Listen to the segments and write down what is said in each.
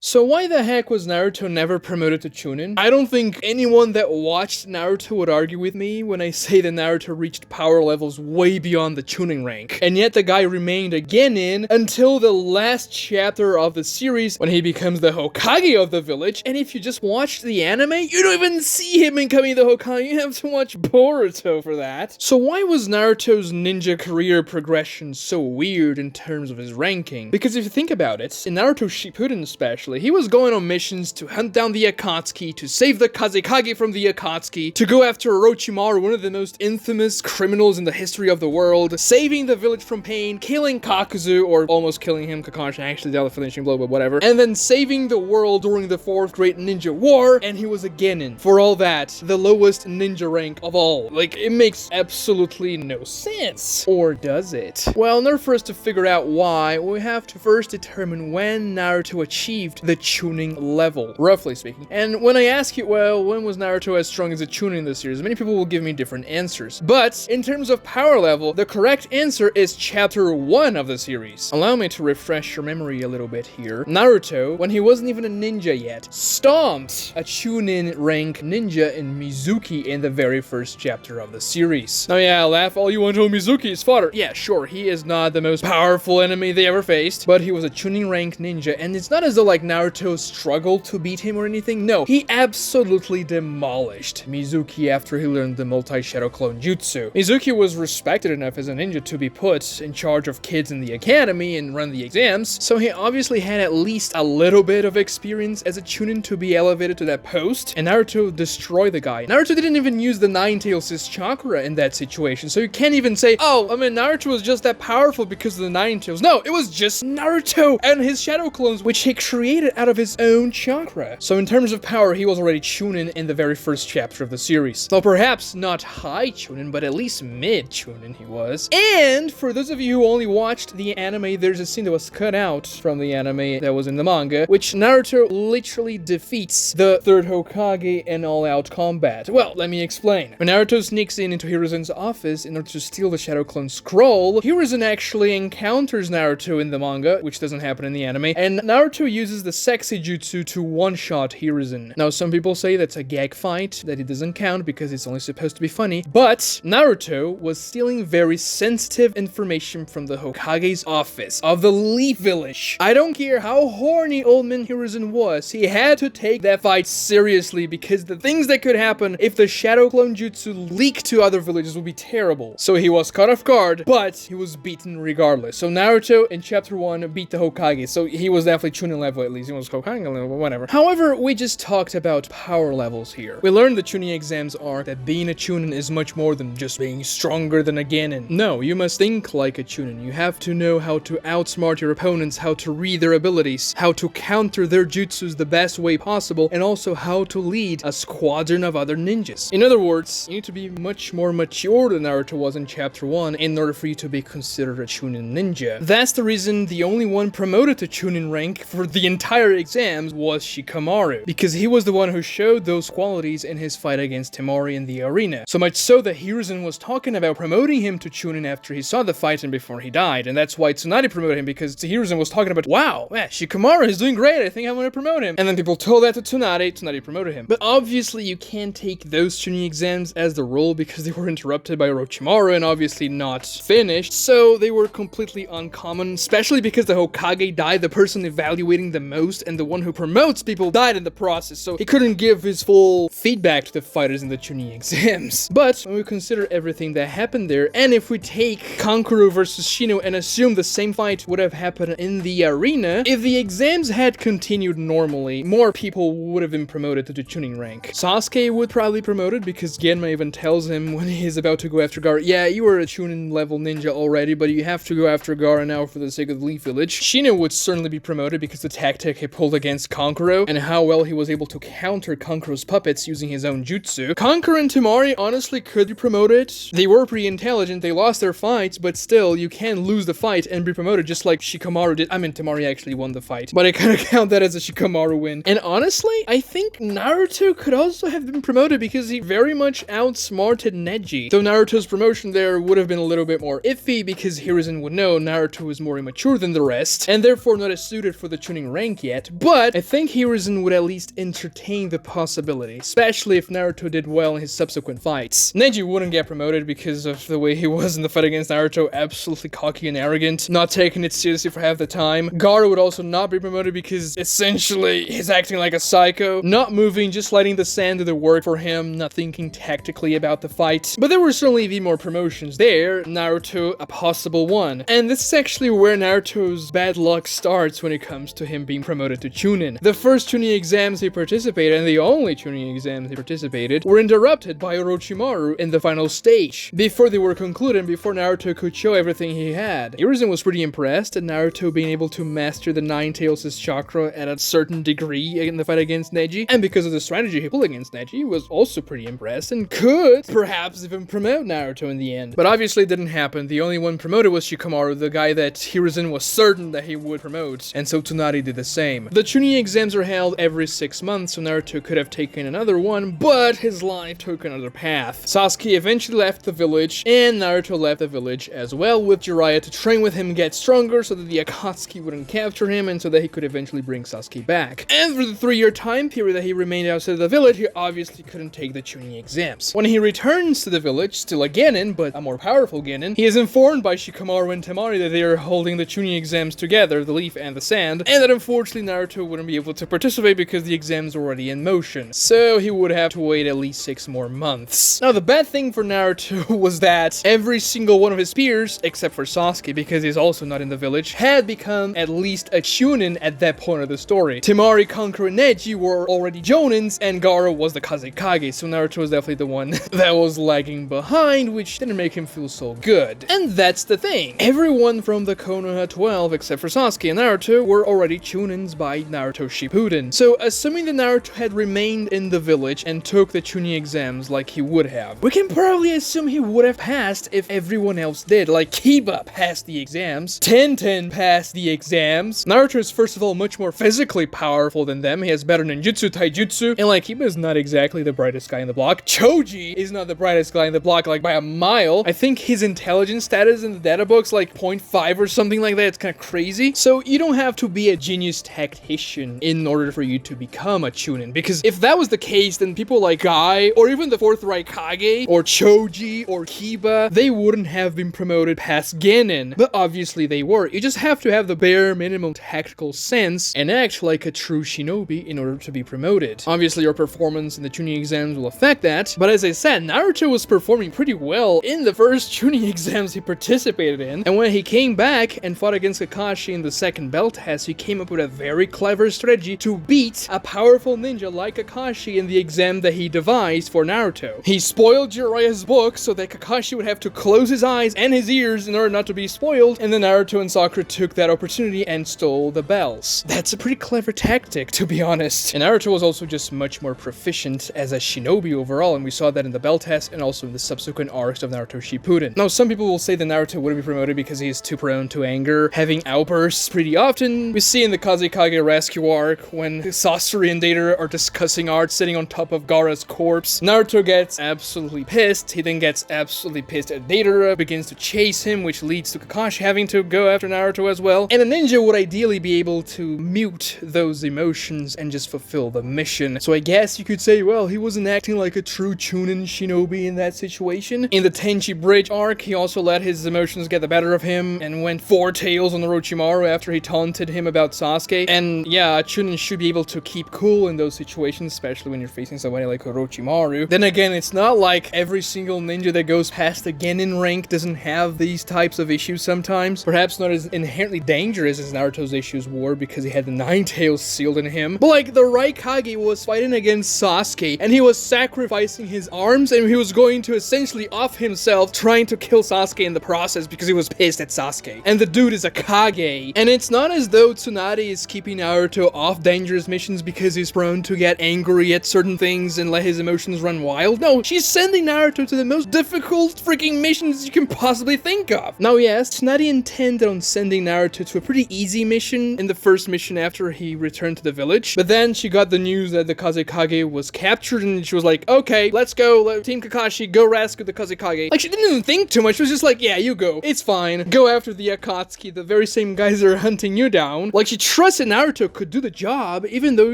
So why the heck was Naruto never promoted to Chunin? I don't think anyone that watched Naruto would argue with me when I say that Naruto reached power levels way beyond the Chunin rank. And yet the guy remained a genin until the last chapter of the series when he becomes the Hokage of the village. And if you just watch the anime, you don't even see him becoming the Hokage. You have to watch Boruto for that. So why was Naruto's ninja career progression so weird in terms of his ranking? Because if you think about it, in Naruto Shippuden especially, he was going on missions to hunt down the Akatsuki, to save the Kazekage from the Akatsuki, to go after Orochimaru, one of the most infamous criminals in the history of the world, saving the village from pain, killing Kakuzu, or almost killing him, Kakashi actually dealt the finishing blow, but whatever, and then saving the world during the 4th Great Ninja War, and he was a genin. For all that, the lowest ninja rank of all. Like, it makes absolutely no sense. Or does it? Well, in order for us to figure out why, we have to first determine when Naruto achieved the Chunin level, roughly speaking. And when I ask you, well, when was Naruto as strong as a Chunin in this series, many people will give me different answers. But in terms of power level, the correct answer is chapter 1 of the series. Allow me to refresh your memory a little bit here. Naruto, when he wasn't even a ninja yet, stomped a Chunin rank ninja in Mizuki in the very first chapter of the series. Now yeah, laugh all you want to, Mizuki is fodder. Yeah, sure, he is not the most powerful enemy they ever faced, but he was a Chunin rank ninja, and it's not as though like Naruto struggled to beat him or anything. No, he absolutely demolished Mizuki after he learned the multi-shadow clone jutsu. Mizuki was respected enough as a ninja to be put in charge of kids in the academy and run the exams, so he obviously had at least a little bit of experience as a Chunin to be elevated to that post, and Naruto destroyed the guy. Naruto didn't even use the Nine-Tails' chakra in that situation, so you can't even say, oh, I mean, Naruto was just that powerful because of the Nine-Tails. No, it was just Naruto and his shadow clones, which he created out of his own chakra. So in terms of power, he was already Chunin in the very first chapter of the series. So perhaps not high Chunin, but at least mid Chunin he was. And for those of you who only watched the anime, there's a scene that was cut out from the anime that was in the manga, which Naruto literally defeats the 3rd Hokage in all-out combat. Well, let me explain. When Naruto sneaks into Hiruzen's office in order to steal the Shadow Clone scroll, Hiruzen actually encounters Naruto in the manga, which doesn't happen in the anime, and Naruto uses the sexy jutsu to one-shot Hiruzen. Now, some people say that's a gag fight, that it doesn't count because it's only supposed to be funny, but Naruto was stealing very sensitive information from the Hokage's office of the Leaf Village. I don't care how horny old man Hiruzen was, he had to take that fight seriously because the things that could happen if the Shadow Clone Jutsu leaked to other villages would be terrible. So he was caught off guard, but he was beaten regardless. So Naruto in chapter 1 beat the Hokage, so he was definitely Chunin level at least. He was Hokage level, whatever. However, we just talked about power levels here. We learned the Chunin exams are that being a Chunin is much more than just being stronger than a genin. No, you must think like a Chunin. You have to know how to outsmart your opponents, how to read their abilities, how to counter their jutsus the best way possible, and also how to lead a squadron of other ninjas. In other words, you need to be much more mature than Naruto was in chapter 1 in order for you to be considered a Chunin ninja. That's the reason the only one promoted to Chunin rank for the entire exams was Shikamaru, because he was the one who showed those qualities in his fight against Temari in the arena. So much so that Hiruzen was talking about promoting him to Chunin after he saw the fight and before he died, and that's why Tsunade promoted him, because Hiruzen was talking about, wow, man, Shikamaru is doing great, I think I'm gonna promote him. And then people told that to Tsunade, Tsunade promoted him. But obviously you can't take those Chunin exams as the rule because they were interrupted by Orochimaru and obviously not finished, so they were completely uncommon, especially because the Hokage died, the person evaluating the most, and the one who promotes people died in the process, so he couldn't give his full feedback to the fighters in the Chunin exams. But when we consider everything that happened there, and if we take Kankuro versus Shino and assume the same fight would have happened in the arena, if the exams had continued normally, more people would have been promoted to the Chunin rank. Sasuke would probably be promoted because Genma even tells him when he's about to go after Gaara, yeah, you were a Chunin level ninja already, but you have to go after Gaara now for the sake of the Leaf Village. Shino would certainly be promoted because the tactic he pulled against Kankuro and how well he was able to counter Kankuro's puppets using his own jutsu. Kankuro and Temari honestly could be promoted. They were pretty intelligent, they lost their fights, but still, you can lose the fight and be promoted just like Shikamaru did. I mean, Temari actually won the fight, but I kind of count that as a Shikamaru win. And honestly, I think Naruto could also have been promoted because he very much outsmarted Neji. Though Naruto's promotion there would have been a little bit more iffy because Hiruzen would know Naruto was more immature than the rest, and therefore not as suited for the Chunin rank rank yet, but I think Hiruzen would at least entertain the possibility, especially if Naruto did well in his subsequent fights. Neji wouldn't get promoted because of the way he was in the fight against Naruto, absolutely cocky and arrogant, not taking it seriously for half the time. Gaara would also not be promoted because essentially he's acting like a psycho, not moving, just letting the sand do the work for him, not thinking tactically about the fight. But there were certainly even more promotions there, Naruto a possible one. And this is actually where Naruto's bad luck starts when it comes to him being promoted to Chunin. The first Chunin exams he participated, and the only Chunin exams he participated, were interrupted by Orochimaru in the final stage. Before they were concluded, before Naruto could show everything he had. Hiruzen was pretty impressed at Naruto being able to master the Nine Tails' chakra at a certain degree in the fight against Neji, and because of the strategy he pulled against Neji, he was also pretty impressed and could perhaps even promote Naruto in the end. But obviously it didn't happen. The only one promoted was Shikamaru, the guy that Hiruzen was certain that he would promote, and so Tsunade did the same. The Chunin exams are held every 6 months, so Naruto could have taken another one, but his life took another path. Sasuke eventually left the village, and Naruto left the village as well, with Jiraiya to train with him, get stronger so that the Akatsuki wouldn't capture him, and so that he could eventually bring Sasuke back. And for the 3-year time period that he remained outside of the village, he obviously couldn't take the Chunin exams. When he returns to the village, still a genin, but a more powerful genin, he is informed by Shikamaru and Temari that they are holding the Chunin exams together, the leaf and the sand, and that unfortunately Naruto wouldn't be able to participate because the exams were already in motion. So he would have to wait at least 6 more months. Now the bad thing for Naruto was that every single one of his peers, except for Sasuke because he's also not in the village, had become at least a Chunin at that point of the story. Temari, Kankuro, and Neji were already Jonins, and Gaara was the Kazekage, so Naruto was definitely the one that was lagging behind, which didn't make him feel so good. And that's the thing. Everyone from the Konoha 12, except for Sasuke and Naruto, were already Chunins by Naruto Shippuden. So, assuming that Naruto had remained in the village and took the Chunin exams like he would have, we can probably assume he would have passed if everyone else did. Like, Kiba passed the exams, Tenten passed the exams. Naruto is first of all much more physically powerful than them. He has better ninjutsu, taijutsu, and like, Kiba is not exactly the brightest guy in the block. Choji is not the brightest guy in the block, like by a mile. I think his intelligence status in the data book's like 0.5 or something like that. It's kind of crazy. So you don't have to be a genius tactician in order for you to become a Chunin, because if that was the case, then people like Guy, or even the 4th Raikage, or Choji, or Kiba, they wouldn't have been promoted past genin. But obviously they were. You just have to have the bare minimum tactical sense and act like a true shinobi in order to be promoted. Obviously your performance in the Chunin exams will affect that, but as I said, Naruto was performing pretty well in the first Chunin exams he participated in, and when he came back and fought against Kakashi in the second belt test, he came up with a very clever strategy to beat a powerful ninja like Kakashi in the exam that he devised for Naruto. He spoiled Jiraiya's book so that Kakashi would have to close his eyes and his ears in order not to be spoiled, and then Naruto and Sakura took that opportunity and stole the bells. That's a pretty clever tactic, to be honest. And Naruto was also just much more proficient as a shinobi overall, and we saw that in the bell test and also in the subsequent arcs of Naruto Shippuden. Now, some people will say that Naruto wouldn't be promoted because he is too prone to anger, having outbursts pretty often. We see in the Kazekage rescue arc when Sasori and Deidara are discussing art sitting on top of Gaara's corpse. Naruto gets absolutely pissed. He then gets absolutely pissed at Deidara, begins to chase him, which leads to Kakashi having to go after Naruto as well. And a ninja would ideally be able to mute those emotions and just fulfill the mission. So I guess you could say, well, he wasn't acting like a true Chunin shinobi in that situation. In the Tenchi Bridge arc, he also let his emotions get the better of him and went 4 tails on Orochimaru after he taunted him about Sasuke. And yeah, a Chunin should be able to keep cool in those situations, especially when you're facing somebody like Orochimaru. Then again, it's not like every single ninja that goes past the genin rank doesn't have these types of issues sometimes. Perhaps not as inherently dangerous as Naruto's issues were because he had the 9 tails sealed in him. But like, the Raikage was fighting against Sasuke and he was sacrificing his arms and he was going to essentially off himself trying to kill Sasuke in the process because he was pissed at Sasuke. And the dude is a Kage. And it's not as though Tsunade is keeping Naruto off dangerous missions because he's prone to get angry at certain things and let his emotions run wild. No, she's sending Naruto to the most difficult freaking missions you can possibly think of. Now yes, Tsunade intended on sending Naruto to a pretty easy mission in the first mission after he returned to the village, but then she got the news that the Kazekage was captured and she was like, okay, let's go, let Team Kakashi go rescue the Kazekage. Like, she didn't even think too much, she was just like, yeah, you go, it's fine, go after the Akatsuki, the very same guys that are hunting you down. Like, she trusted Naruto could do the job, even though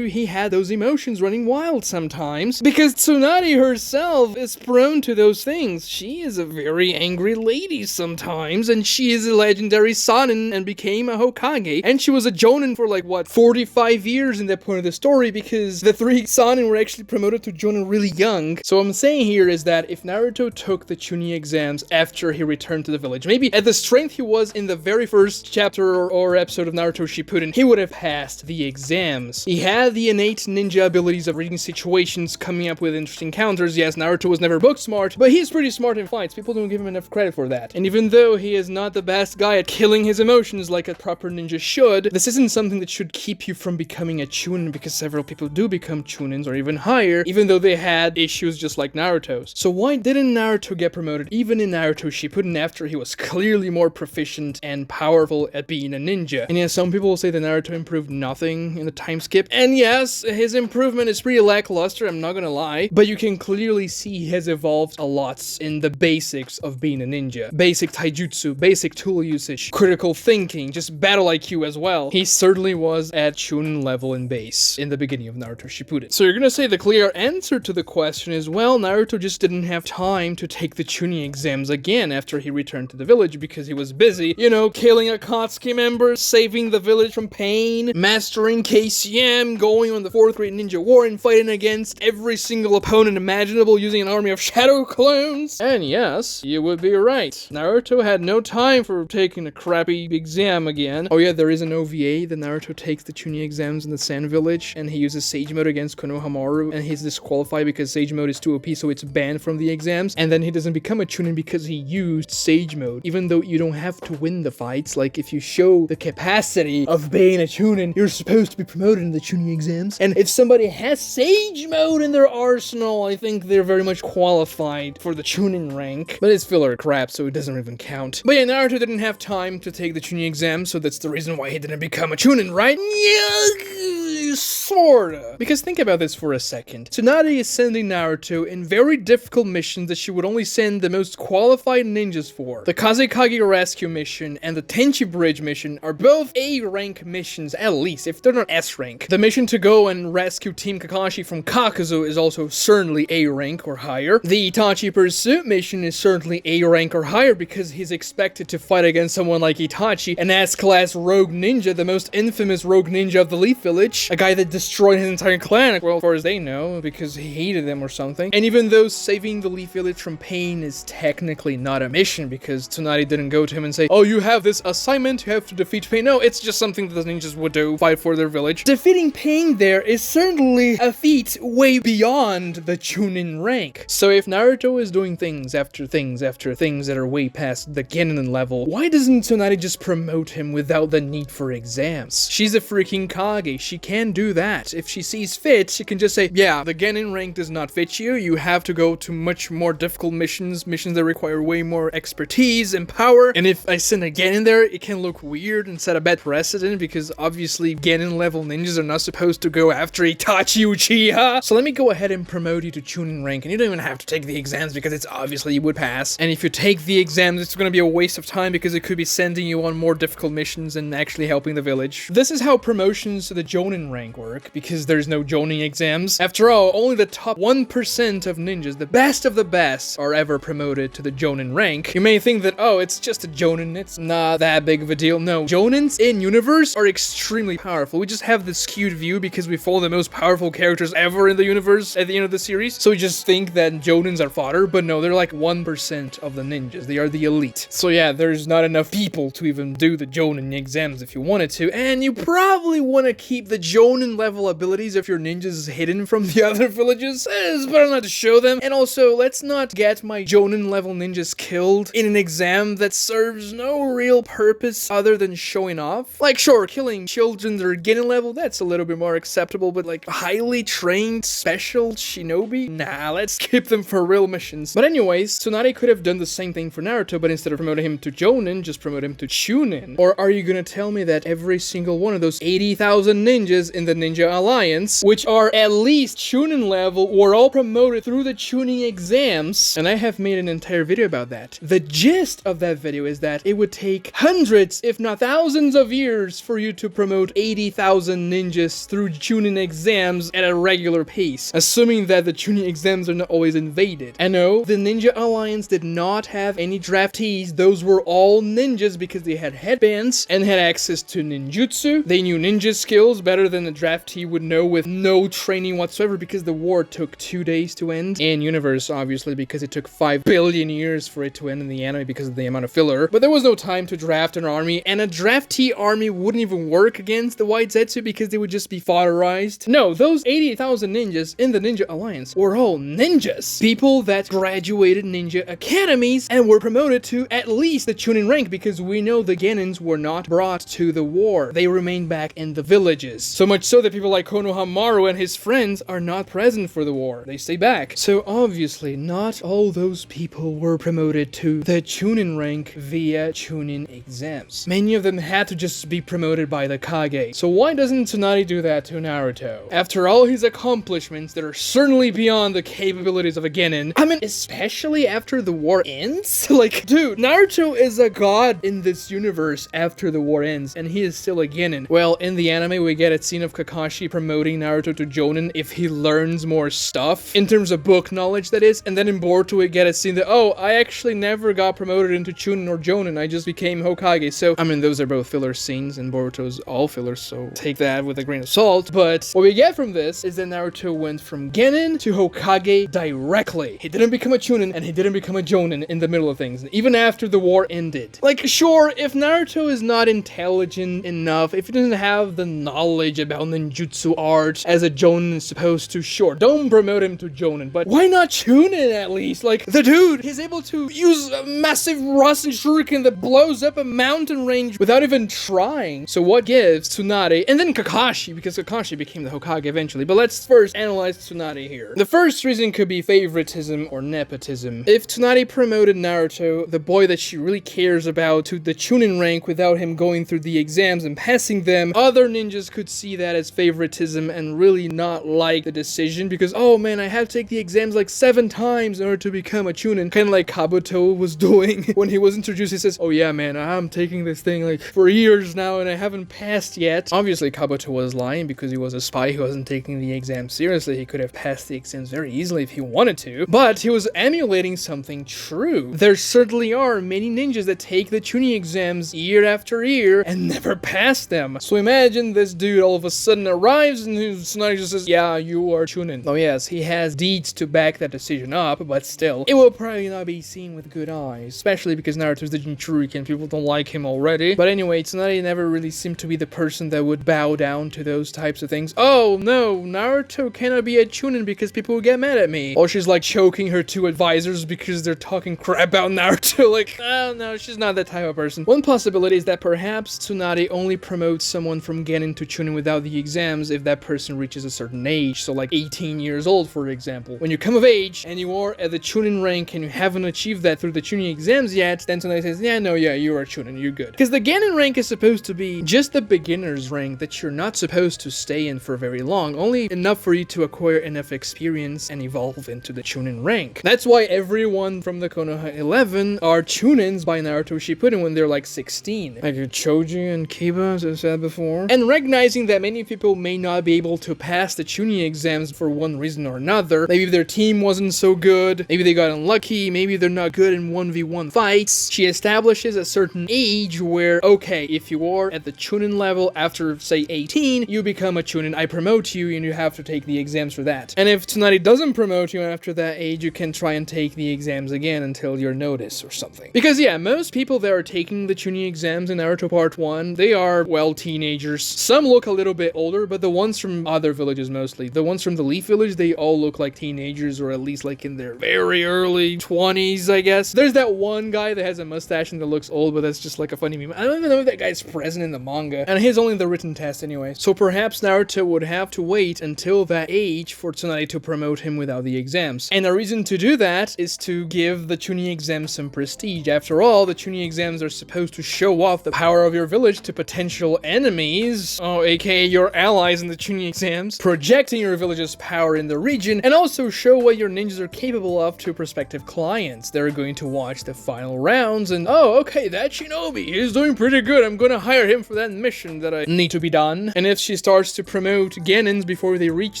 he had those emotions running wild sometimes, because Tsunade herself is prone to those things. She is a very angry lady sometimes, and she is a legendary Sanin and became a Hokage, and she was a Jonin for like, what, 45 years in that point of the story, because the 3 Sanin were actually promoted to Jonin really young. So what I'm saying here is that if Naruto took the Chunin exams after he returned to the village, maybe at the strength he was in the very first chapter or episode of Naruto Shippuden, he would have passed the exams. He had the innate ninja abilities of reading situations, coming up with interesting counters. Yes, Naruto was never book smart, but he's pretty smart in fights. People don't give him enough credit for that. And even though he is not the best guy at killing his emotions like a proper ninja should, this isn't something that should keep you from becoming a Chunin, because several people do become Chunins or even higher, even though they had issues just like Naruto's. So why didn't Naruto get promoted even in Naruto Shippuden after he was clearly more proficient and powerful at being a ninja? And yes, some people will say that Naruto improved nothing in the time skip, and yes, his improvement is pretty lackluster, I'm not gonna lie, but you can clearly see he has evolved a lot in the basics of being a ninja. Basic taijutsu, basic tool usage, critical thinking, just battle IQ as well. He certainly was at Chunin level in base in the beginning of Naruto Shippuden. So you're gonna say the clear answer to the question is, well, Naruto just didn't have time to take the Chunin exams again after he returned to the village because he was busy, you know, killing Akatsuki members, saving the village from pain, mastering KCM, going on the 4th Great Ninja War and fighting against every single opponent imaginable using an army of shadow clones. And yes, you would be right. Naruto had no time for taking a crappy exam again. Oh yeah, there is an OVA that Naruto takes the Chunin exams in the Sand Village, and he uses Sage Mode against Konoha, and he's disqualified because Sage Mode is too OP, so it's banned from the exams, and then he doesn't become a Chunin because he used Sage Mode, even though you don't have to win the fights. Like, if you show the capacity of being a Chunin, you're supposed to be promoted in the Chunin exams, and if somebody has Sage Mode in their arsenal, I think they're very much qualified for the Chunin rank, but it's filler crap, so it doesn't even count. But yeah, Naruto didn't have time to take the Chunin exam, so that's the reason why he didn't become a Chunin, right? Yeah, sorta. Because think about this for a second. Tsunade is sending Naruto in very difficult missions that she would only send the most qualified ninjas for. The Kazekage Rescue mission and the Tenchi Bridge mission are both A-rank missions, at least, if they're not S-rank. The mission to go and rescue Team Kakashi from Kakuzu is also certainly A-rank or higher. The Itachi Pursuit mission is certainly A-rank or higher because he's expected to fight against someone like Itachi, an S-class rogue ninja, the most infamous rogue ninja of the Leaf Village, a guy that destroyed his entire clan, well, as far as they know, because he hated them or something. And even though saving the Leaf Village from pain is technically not a mission, because Tsunade didn't go to him and say, oh, you have this assignment, you have to defeat pain. No, it's just something that the ninjas would do, fight for their village. Defeating pain there is certainly a feat way beyond the Chunin rank. So if Naruto is doing things after things after things that are way past the genin level, why doesn't Tsunade just promote him without the need for exams? She's a freaking Kage, she can do that. If she sees fit, she can just say, yeah, the genin rank does not fit you, you have to go to much more difficult missions that require way more expertise and power, and if I send a genin there, it can look weird and set a bad precedent, because obviously genin level ninjas are not supposed to go after Itachi Uchiha. So let me go ahead and promote you to Chunin rank, and you don't even have to take the exams because it's obviously you would pass. And if you take the exams, it's going to be a waste of time because it could be sending you on more difficult missions and actually helping the village. This is how promotions to the Jonin rank work, because there's no Jonin exams. After all, only the top 1% of ninjas, the best of the best, are ever promoted to the Jonin rank. You may think that, oh, it's just a Jonin, it's not that big of a deal. No, Jonins in universe are extremely powerful. We just have this skewed view because we follow the most powerful characters ever in the universe at the end of the series, so we just think that Jonins are fodder, but no, they're like 1% of the ninjas. They are the elite. So yeah, there's not enough people to even do the Jonin exams if you wanted to, and you probably want to keep the Jonin level abilities if your ninjas hidden from the other villages. It's better not to show them. And also, let's not get my Jonin level ninjas killed in an exam that serves no real purpose other than showing off. Like, sure, killing children that are genin level, that's a little bit more acceptable, but like highly trained special shinobi? Nah, let's skip them for real missions. But anyways, Tsunade could have done the same thing for Naruto, but instead of promoting him to Jonin, just promote him to Chunin. Or are you gonna tell me that every single one of those 80,000 ninjas in the ninja Ninja Alliance, which are at least Chunin level, were all promoted through the Chunin exams, and I have made an entire video about that. The gist of that video is that it would take hundreds, if not thousands of years for you to promote 80,000 ninjas through Chunin exams at a regular pace, assuming that the Chunin exams are not always invaded. And no, the Ninja Alliance did not have any draftees. Those were all ninjas because they had headbands and had access to ninjutsu. They knew ninja skills better than a draftee would know with no training whatsoever, because the war took 2 days to end. In universe, obviously, because it took 5 billion years for it to end in the anime because of the amount of filler. But there was no time to draft an army, and a draftee army wouldn't even work against the White Zetsu because they would just be fodderized. No, those 80,000 ninjas in the Ninja Alliance were all ninjas. People that graduated ninja academies and were promoted to at least the Chunin rank, because we know the genins were not brought to the war. They remained back in the villages. So much so that people like Konoha and his friends are not present for the war. They stay back. So obviously, not all those people were promoted to the Chunin rank via Chunin exams. Many of them had to just be promoted by the Kage. So why doesn't Tsunade do that to Naruto? After all his accomplishments that are certainly beyond the capabilities of a genin, I mean, especially after the war ends? Like, dude, Naruto is a god in this universe after the war ends, and he is still a genin. Well, in the anime, we get a scene of Kakashi promoting Naruto to Jonin if he learns more stuff, in terms of book knowledge, that is, and then in Boruto we get a scene that, oh, I actually never got promoted into Chunin or Jonin, I just became Hokage. So, I mean, those are both filler scenes, and Boruto's all filler, so take that with a grain of salt. But what we get from this is that Naruto went from genin to Hokage directly. He didn't become a Chunin, and he didn't become a Jonin in the middle of things, even after the war ended. Like, sure, if Naruto is not intelligent enough, if he doesn't have the knowledge about ninjutsu art as a Jonin is supposed to, sure, don't promote him to Jonin, but why not Chunin at least? Like, the dude, he's able to use a massive Rasen Shuriken that blows up a mountain range without even trying. So what gives Tsunade, and then Kakashi, because Kakashi became the Hokage eventually, but let's first analyze Tsunade here. The first reason could be favoritism or nepotism. If Tsunade promoted Naruto, the boy that she really cares about, to the Chunin rank without him going through the exams and passing them, other ninjas could see that as favoritism and really not like the decision, because, oh man, I have to take the exams like 7 times in order to become a Chunin. Kind of like Kabuto was doing when he was introduced. He says, oh yeah man, I'm taking this thing like for years now and I haven't passed yet. Obviously Kabuto was lying because he was a spy who wasn't taking the exam seriously. He could have passed the exams very easily if he wanted to, but he was emulating something true. There certainly are many ninjas that take the Chunin exams year after year and never pass them. So imagine this dude all of a sudden arrives and Tsunade just says, yeah, you are Chunin. Oh yes, he has deeds to back that decision up, but still, it will probably not be seen with good eyes, especially because Naruto's the Jinchuriken, people don't like him already. But anyway, Tsunade never really seemed to be the person that would bow down to those types of things. Oh no, Naruto cannot be a Chunin because people will get mad at me. Or she's like choking her 2 advisors because they're talking crap about Naruto. Like, oh no, she's not that type of person. One possibility is that perhaps Tsunade only promotes someone from genin to Chunin without the exams if that person reaches a certain age, so like 18 years old, for example. When you come of age and you are at the Chunin rank and you haven't achieved that through the Chunin exams yet, then Tsunade says, yeah, no, yeah, you are Chunin, you're good. Because the genin rank is supposed to be just the beginner's rank that you're not supposed to stay in for very long, only enough for you to acquire enough experience and evolve into the Chunin rank. That's why everyone from the Konoha 11 are Chunins by Naruto Shippuden when they're like 16. Like Choji and Kiba, as I said before. And recognizing that many people may not be able to pass the Chunin exams for one reason or another. Maybe their team wasn't so good, maybe they got unlucky, maybe they're not good in 1v1 fights. She establishes a certain age where, okay, if you are at the Chunin level after, say, 18, you become a Chunin, I promote you, and you have to take the exams for that. And if Tsunade doesn't promote you after that age, you can try and take the exams again until you're noticed or something. Because yeah, most people that are taking the Chunin exams in Naruto Part 1, they are, well, teenagers. Some look a little bit older, but the ones from other villages mostly. The ones from the Leaf Village, they all look like teenagers, or at least like in their very early 20s, I guess. There's that one guy that has a mustache and that looks old, but that's just like a funny meme. I don't even know if that guy's present in the manga. And he's only in the written test anyway. So perhaps Naruto would have to wait until that age for Tsunade to promote him without the exams. And a reason to do that is to give the Chunin exams some prestige. After all, the Chunin exams are supposed to show off the power of your village to potential enemies, aka your allies in the Chunin exams, projecting your village's power in the region, and also show what your ninjas are capable of to prospective clients. They're going to watch the final rounds and, oh, okay, that shinobi, he's doing pretty good. I'm gonna hire him for that mission that I need to be done. And if she starts to promote genins before they reach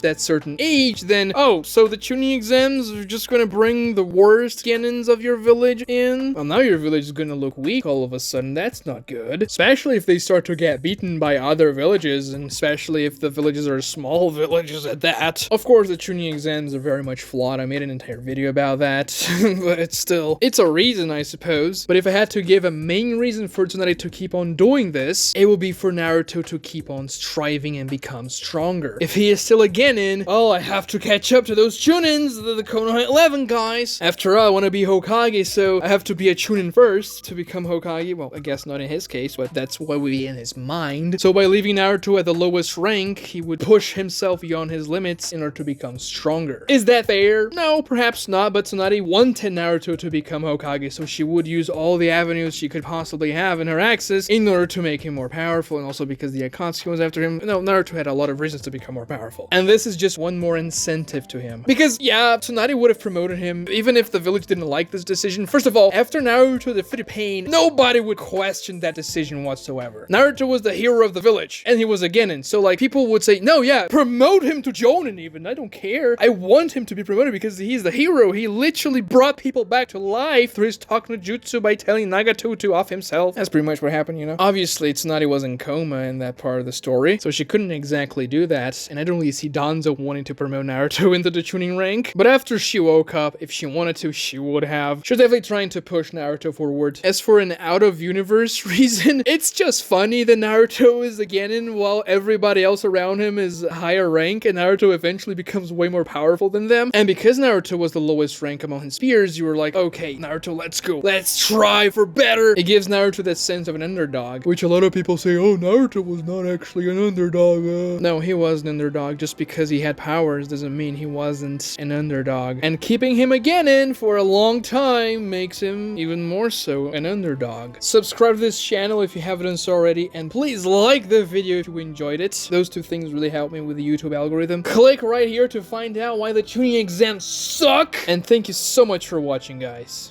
that certain age, then, oh, so the Chunin exams are just gonna bring the worst genins of your village in? Well, now your village is gonna look weak all of a sudden. That's not good. Especially if they start to get beaten by other villages, and especially if the villages are small villages at that. Of course, the Chunin exams are very much flawed. I made an entire video about that, but it's still, it's a reason, I suppose. But if I had to give a main reason for Tsunade to keep on doing this, it would be for Naruto to keep on striving and become stronger. If he is still a genin, oh, I have to catch up to those Chunins, the Konoha 11 guys. After all, I want to be Hokage, so I have to be a Chunin first to become Hokage. Well, I guess not in his case, but that's what would be in his mind. So by leaving Naruto at the lowest rank, he would push himself beyond his limits in order to become stronger. Is that fair? No, perhaps not, but Tsunade wanted Naruto to become Hokage, so she would use all the avenues she could possibly have in her axis in order to make him more powerful, and also because the Akatsuki was after him. No, Naruto had a lot of reasons to become more powerful. And this is just one more incentive to him. Because, yeah, Tsunade would have promoted him, even if the village didn't like this decision. First of all, after Naruto defeated Pain, nobody would question that decision whatsoever. Naruto was the hero of the village, and he was a genin, so like, people would say, no, yeah, promote him to Jonin even, I don't care. I want him to be promoted because he's the hero. He literally brought people back to life through his talk no jutsu by telling Nagato to off himself. That's pretty much what happened, you know? Obviously, Tsunade was in coma in that part of the story, so she couldn't exactly do that, and I don't really see Danzo wanting to promote Naruto into the Chunin rank. But after she woke up, if she wanted to, she would have. She was definitely trying to push Naruto forward. As for an out-of-universe reason, it's just funny that Naruto is a genin while everybody else around him is higher rank, and Naruto eventually becomes way more powerful than them. And because Naruto was the lowest rank among his peers, you were like, okay, Naruto, let's go. Let's try for better. It gives Naruto that sense of an underdog, which a lot of people say, oh, Naruto was not actually an underdog. No, he was an underdog. Just because he had powers doesn't mean he wasn't an underdog. And keeping him a genin for a long time makes him even more so an underdog. Subscribe to this channel if you haven't done so already, and please like the video if you enjoyed it. Those two things really help me with the YouTube algorithm. Click right here to find out why the Chunin exams suck, and thank you so much for watching, guys.